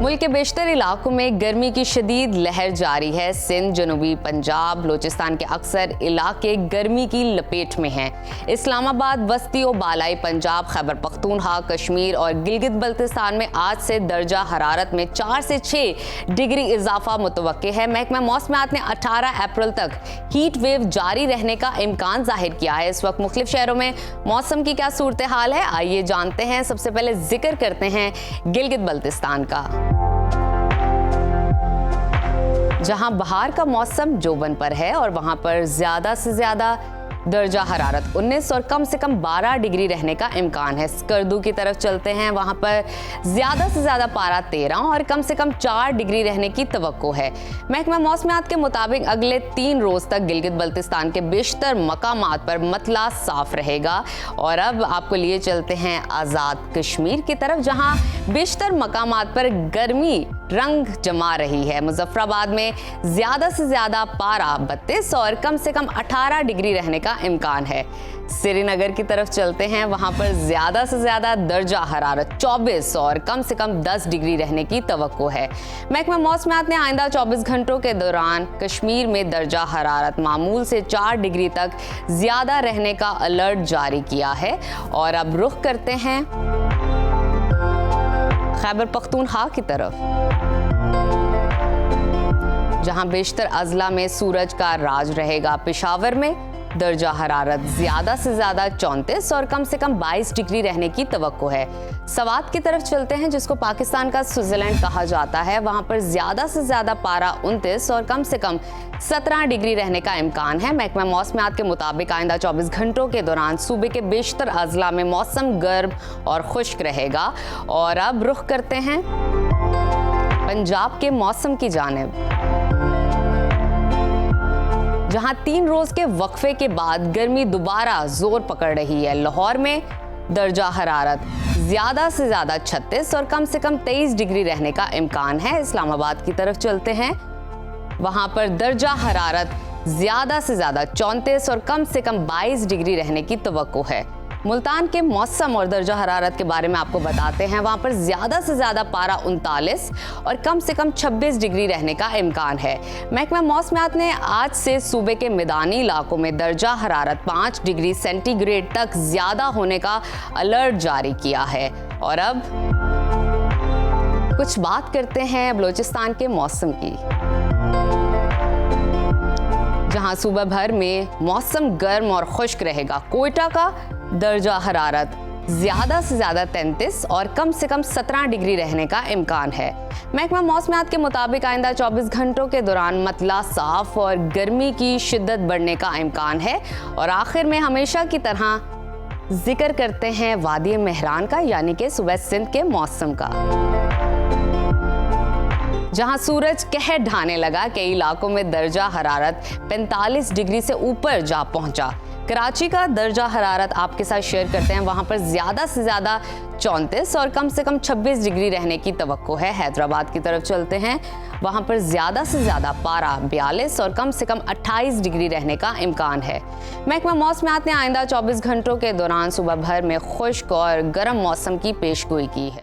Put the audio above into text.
मुल्क के बेशतर इलाकों में गर्मी की शदीद लहर जारी है। सिंध, जनूबी पंजाब, बलोचिस्तान के अक्सर इलाके गर्मी की लपेट में हैं। इस्लामाबाद, वस्ती और बालाई पंजाब, खैबर पख्तूनख्वा, कश्मीर और गिलगित बल्तिस्तान में आज से दर्जा हरारत में 4 से 6 डिग्री इजाफा मुतवक्के है। महकमा मौसमियात ने 18 अप्रैल तक हीट वेव जारी रहने का इम्कान जाहिर किया है। इस वक्त मुख्तलिफ शहरों में मौसम की क्या सूरत हाल है, आइए जानते हैं। सबसे पहले जिक्र करते हैं गिलगित बल्तिस्तान का, जहां बहार का मौसम जोबन पर है और वहां पर ज्यादा से ज्यादा दर्जा हरारत 19 और कम से कम 12 डिग्री रहने का इम्कान है। स्कर्दू की तरफ चलते हैं, वहां पर ज्यादा से ज्यादा पारा 13 और कम से कम 4 डिग्री रहने की तवक्को है। महकमा मौसमियात के मुताबिक अगले 3 रोज तक गिलगित बल्तिस्तान के बेशतर मकामात पर मतला साफ रहेगा। और अब आपको लिए चलते हैं आज़ाद कश्मीर की तरफ, जहां बेशतर मकामात पर गर्मी रंग जमा रही है। मुजफ्फराबाद में ज्यादा से ज्यादा पारा 32 और कम से कम 18 डिग्री रहने का इम्कान है। श्रीनगर की तरफ चलते हैं, वहां पर ज्यादा से ज्यादा दर्जा हरारत 24 और कम से कम 10 डिग्री रहने की तवक्को है। महकमा मौसमियात ने आइंदा 24 घंटों के दौरान कश्मीर में दर्जा हरारत मामूल से 4 डिग्री तक ज्यादा रहने का अलर्ट जारी किया है। और अब रुख करते हैं खैबर पख्तूनख्वा की तरफ, जहां बेशतर अजला में सूरज का राज रहेगा। पेशावर में दर्जा हरारत ज्यादा से ज्यादा 34 और कम से कम 22 डिग्री रहने की तवक्को है। सवात की तरफ चलते हैं, जिसको पाकिस्तान का स्विट्जरलैंड कहा जाता है। वहां पर ज्यादा से ज्यादा पारा 29 और कम से कम 17 डिग्री रहने का इम्कान है। महकमा मौसमियात के मुताबिक आइंदा 24 घंटों के दौरान सूबे के बेशतर अजला में मौसम गर्म और खुश्क रहेगा। और अब रुख करते हैं पंजाब के मौसम की जानिब, जहां 3 रोज के वक्फे के बाद गर्मी दोबारा जोर पकड़ रही है। लाहौर में दर्जा हरारत ज्यादा से ज्यादा 36 और कम से कम 23 डिग्री रहने का इम्कान है। इस्लामाबाद की तरफ चलते हैं, वहां पर दर्जा हरारत ज्यादा से ज्यादा 34 और कम से कम 22 डिग्री रहने की तवक्को है। मुल्तान के मौसम और दर्जा हरारत के बारे में आपको बताते हैं। वहां पर ज्यादा से ज्यादा पारा 39 और कम से कम 26 डिग्री रहने का इम्कान है। महकमा मौसमियात ने आज से सूबे के मैदानी इलाकों में दर्जा हरारत 5 डिग्री सेंटीग्रेड तक ज्यादा होने का अलर्ट जारी किया है। और अब कुछ बात करते हैं बलोचिस्तान के मौसम की, जहां सुबह भर में मौसम गर्म और खुश्क रहेगा। कोयटा का दर्जा हरारत ज्यादा से ज्यादा 33 और कम से कम 17 डिग्री रहने का इम्कान है। महकमा मौसमियात के मुताबिक आइंदा 24 घंटों के दौरान मतला साफ और गर्मी की शिद्दत बढ़ने का इम्कान है। और आखिर में हमेशा की तरह जिक्र करते हैं वादी मेहरान का, यानी कि सुबह सिंध के मौसम का, जहां सूरज कहर ढाने लगा। कई इलाकों में दर्जा हरारत 45 डिग्री से ऊपर जा पहुंचा। कराची का दर्जा हरारत आपके साथ शेयर करते हैं, वहां पर ज्यादा से ज्यादा 34 और कम से कम 26 डिग्री रहने की तवक्को है। हैदराबाद की तरफ चलते हैं, वहां पर ज्यादा से ज्यादा पारा 42 और कम से कम 28 डिग्री रहने का इम्कान है। महकमा मौसमियात ने आइंदा 24 घंटों के दौरान सुबह भर में खुश्क और गर्म मौसम की पेशगोई की है।